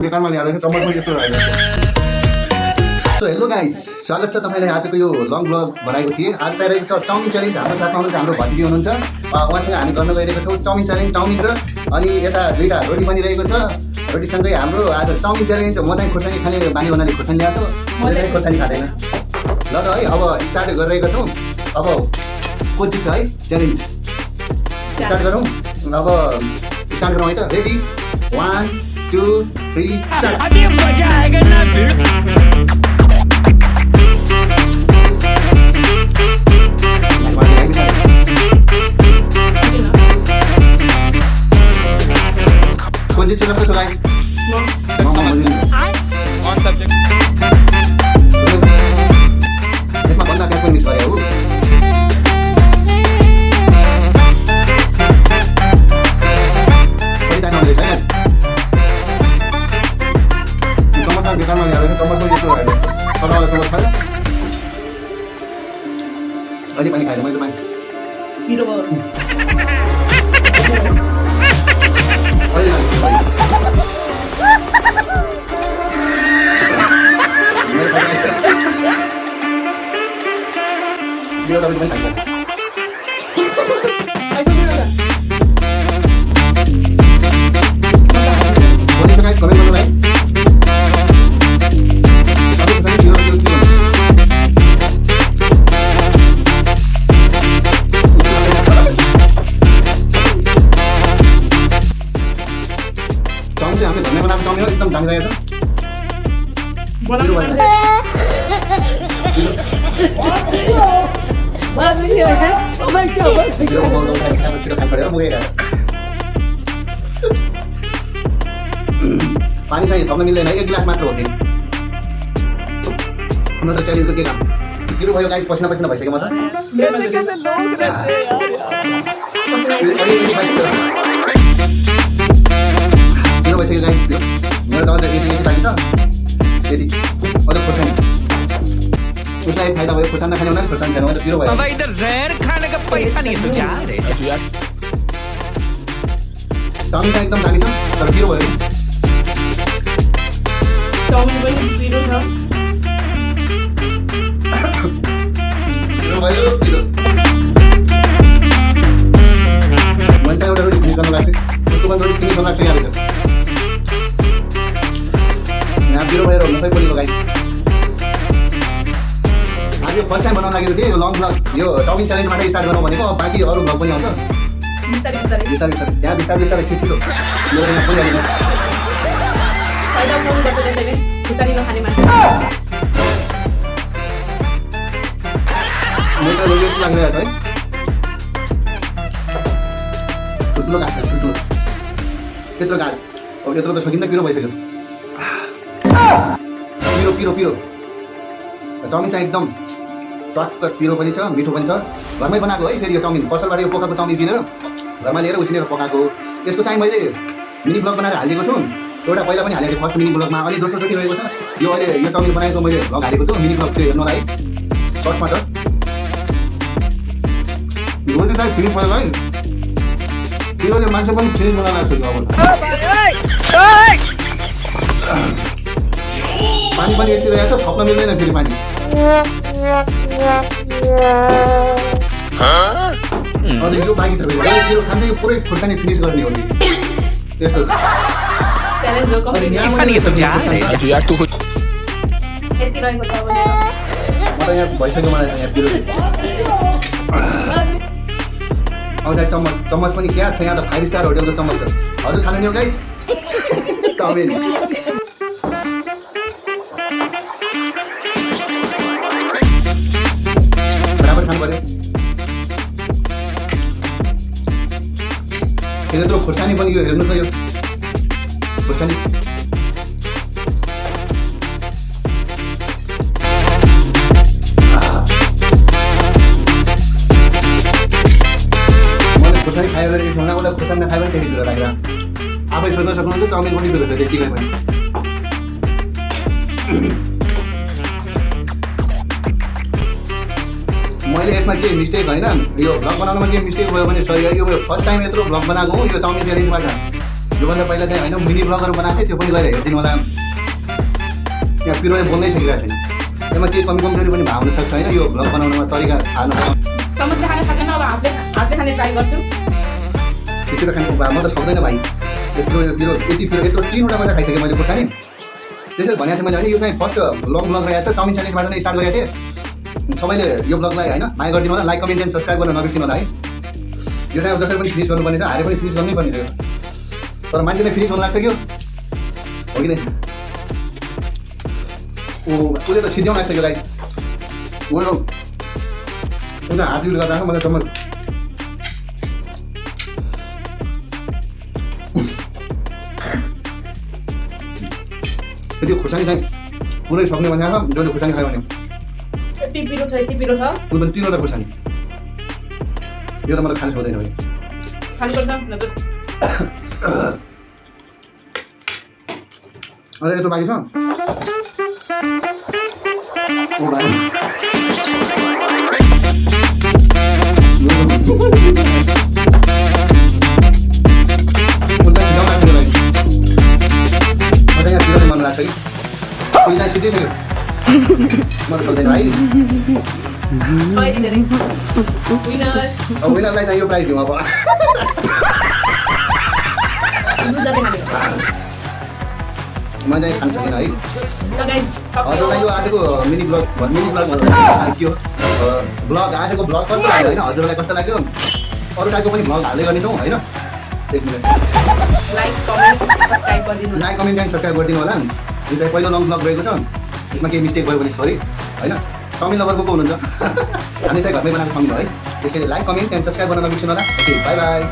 बेकारमा ल्याएर टमाटर पनि यस्तो रहेछ। सो हेलो गाइस, स्वागत छ तपाईँलाई आजको यो लङ ब्लग बनाएको थिएँ। आज चाहिँ रहेको छ चाउमिन च्यालेन्ज। हाम्रो साथमा हुनुहुन्छ हाम्रो भतिजी हुनुहुन्छ, उहाँसँग हामी गर्न गइरहेको छौँ चाउमिन च्यालेन्ज। चाउमिन र अनि यता दुईवटा रोटी बनिरहेको छ। रोटीसँगै हाम्रो आज चाउमिन च्यालेन्ज। म चाहिँ खोर्सानी खाने बानी हुनाले खोर्सानी ल्याएको छु, म चाहिँ खोर्सानी खाँदैन। ल त है, अब स्टार्ट गरिरहेको छौँ। अब को जित्छ है च्यालेन्ज स्टार्ट गरौँ। अब स्टार्ट गरौँ है त। Ready 1 2 3 start. कौन सी जगह पे चलाए? On subject. इसमें बंदा कैसे मिक्स करेगा वो? कोई टाइम नहीं है। टमाटर बेकार में यार, टमाटर ये तो है। थोड़ा वाला सब खाया? अभी पानी खाया, मैं तो पानी। Miro baru. Dia udah bilang kan. Ayo miro kan. Boleh sekali komen dulu lain. Tapi saya kira. Chowmein चाहिँ हामीले धनियाँ बनाएको चाउमिन हो, एकदम दामी रहेछ। Bola mana? Bagus ya kan? Oh my god. Dia mau ngomong kita sudah kan pada mungkin ya. पानी चाहिँ थप्न मिल्दैन, एक गिलास मात्र हो फेरि। हुन त च्यालेन्जको के काम किरो भयो गाइस, पसिना पसिना भइसक्यो म त। कैसे लोग रहते हैं यार। किरो भइसक्यो गाइस, मेरो त अझ यति बाँकी छ। यति अझ खोर्सानी, उसलाई फाइदा भयो। खोर्सानी नखाने हुँदा खोर्सानी खानु, त किरो भयो। बाबा इधर जहर खाने का पैसा नहीं है तो जा रे जा यार। चाउमिन चाहिँ एकदम दामी छ, तर किरो भयो। Caumi पनि miro छ। किरो भयो, किरो। मैले चाहिँ एउटा रोटी फिनिस गर्न लाग्छ, उसको पनि रोटी फिनिस गर्न लाग्छ यहाँ भित्र। यहाँ किरो भएर हुनु खै बोलेको गाइस। आज यो फर्स्ट टाइम बनाउन लागेको थिएँ यो लङ ब्लग। यो चाउमिन च्यालेन्जबाट स्टार्ट गरौँ भनेको, बाँकी अरू ब्लग पनि आउँछ। बिस्तारै बिस्तारै। बिस्तारै बिस्तारै यहाँ बिस्तारै छिटो मेरो यहाँ पुगिहाल्छ। फाइदा उठाउनु पर्छ त्यसैले। खुर्सानी नखाने मान्छे। मेरो त रोटी लाग्दैन है। ठुल्ठुलो घाँस छ, ठुल्ठुलो त्यत्रो घाँस। अब यत्रो त सकिन्न, पिरो भइसक्यो। पिरो पिरो पिरो। चाउमिन चाहिँ एकदम टक्क पिरो पनि छ, मिठो पनि छ। घरमै बनाएको है फेरि यो चाउमिन। पसलबाट यो पकाएको चाउमिन किनेर घरमा लिएर उसिनेर पकाएको। यसको चाहिँ मैले मिनी ब्लग बनाएर हालेको छु। एउटा पहिला पनि हालेको फर्स्ट मिनी ब्लगमा, अनि दोस्रोचोटि रहेको छ यो अहिले यो चाउमिन बनाएको मैले ब्लग हालेको छु। मिनी ब्लग त्यो हेर्नलाई सर्चमा छ। रोटी चाहिँ फिनिस भयो है। पिरोले मान्छे पनि फिनिस बनाउन लाग्छ अब। पानी पनि यति रहेछ, थप्न मिल्दैन फेरि पानी। अझ यो बाँकी छ फेरि। पिरो खान्छ, यो पुरै खुर्सानी फिनिस गर्ने हो नि। त्यस्तो छ। च्यालेन्ज हो अनि कम्प्लिट। यहाँ ऐसा नहीं है तो जा रे जा यार तू। यति रहेको छ अब। म त यहाँ भइसक्यो मलाई यहाँ पिरो। अब चाहिँ चम्मच चम्मच पनि क्या छ, यहाँ त 5 स्टार होटेलको चम्मच छ। हजुर खानु नि हो गाइस चाउमिन। बराबर खानु पर्यो। फेरि त्यो खोर्सानी पनि यो हेर्नुहोस् न, यो खोर्सानी मैले खोर्सानी खायो भने खाना उसलाई खोर्सानी नखायो भने त्यही लागेर आफै सोच्न सक्नुहुन्छ चाउमिन पनि त्यो त्यतिकै पनि। मैले यसमा के मिस्टेक होइन, यो भ्लग बनाउनमा के मिस्टेक भयो भने सरी है। यो फर्स्ट टाइम यत्रो भ्लग बनाएको हो यो चाउमिन च्यालेन्जबाट। योभन्दा पहिला चाहिँ होइन मिनी ब्लगहरू बनाएको थिएँ, त्यो पनि गएर हेरिदिनु होला। यहाँ पिरोले बोल्नै सकिरहेको छैन, यसमा केही कमी कमजोरी पनि भाउन सक्छ होइन। यो ब्लग बनाउनुमा तरिका थाहा नभए चम्मचले खान सकेन, अब हातले खाने ट्राई गर्छु। पिरो खाने म त सक्दैन भाइ, यत्रो यो पिरो यति पिरो यत्रो 3वटा मात्रै खाइसकेँ मैले खोर्सानी। त्यसैले भनेको थिएँ मैले होइन, यो चाहिँ फर्स्ट लङ ब्लग रहेको छ, चाउमिन च्यालेन्जबाट नै स्टार्ट गरेको थिएँ। सबैले यो ब्लगलाई होइन माया गरिदिनु होला, लाइक कमेन्ट एन्ड सब्सक्राइब गर्न नबिर्सिनु होला है। यो चाहिँ अब जसरी पनि फिनिस गर्नुपर्ने छ, हारे पनि फिनिस गर्नै पर्ने थियो, तर मान्छेले फिनिस हुन लाग्छ कि हो कि नै। उसले त सिध्याउन लागिसक्यो गाइस, उसले हात युज गर्दा मलाई चम्म त्यो खुर्सानी चाहिँ पुरै सक्ने भने जसले खुर्सानी खायो भने यति पिरो छ, यति पिरो छ। उ पनि 3वटा खुर्सानी, यो त मलाई खानु सक्दैन भाइ। खानुपर्छ नत्र अझ यत्रो बाँकी छ। ओ भाइ मन लाग्छ कि उहिले सिधै थियो, म त सक्दैन भाइ। विनरलाई चाहिँ यो प्राइज दिउँ अब। म चाहिँ खान सकिनँ है। हजुरलाई यो आजको मिनी ब्लग के हो ब्लग, आजको ब्लग कस्तो लाग्यो होइन, हजुरलाई कस्तो लाग्यो? अरू टाइपको पनि ब्लग हाल्दै गर्नेछौँ होइन। 1 minute like comment and subscribe गरिदिनु होला। यो चाहिँ पहिलो लङ ब्लग रहेको छ, यसमा केही मिस्टेक भयो भने सरी होइन। चाउमिन लभर को हुनुहुन्छ? हामी चाहिँ घरमै बनाएको चाउमिन हो है, त्यसैले लाइक कमेन्ट एन्ड सब्सक्राइब गर्न नबिर्सिनु होला। Okay by by.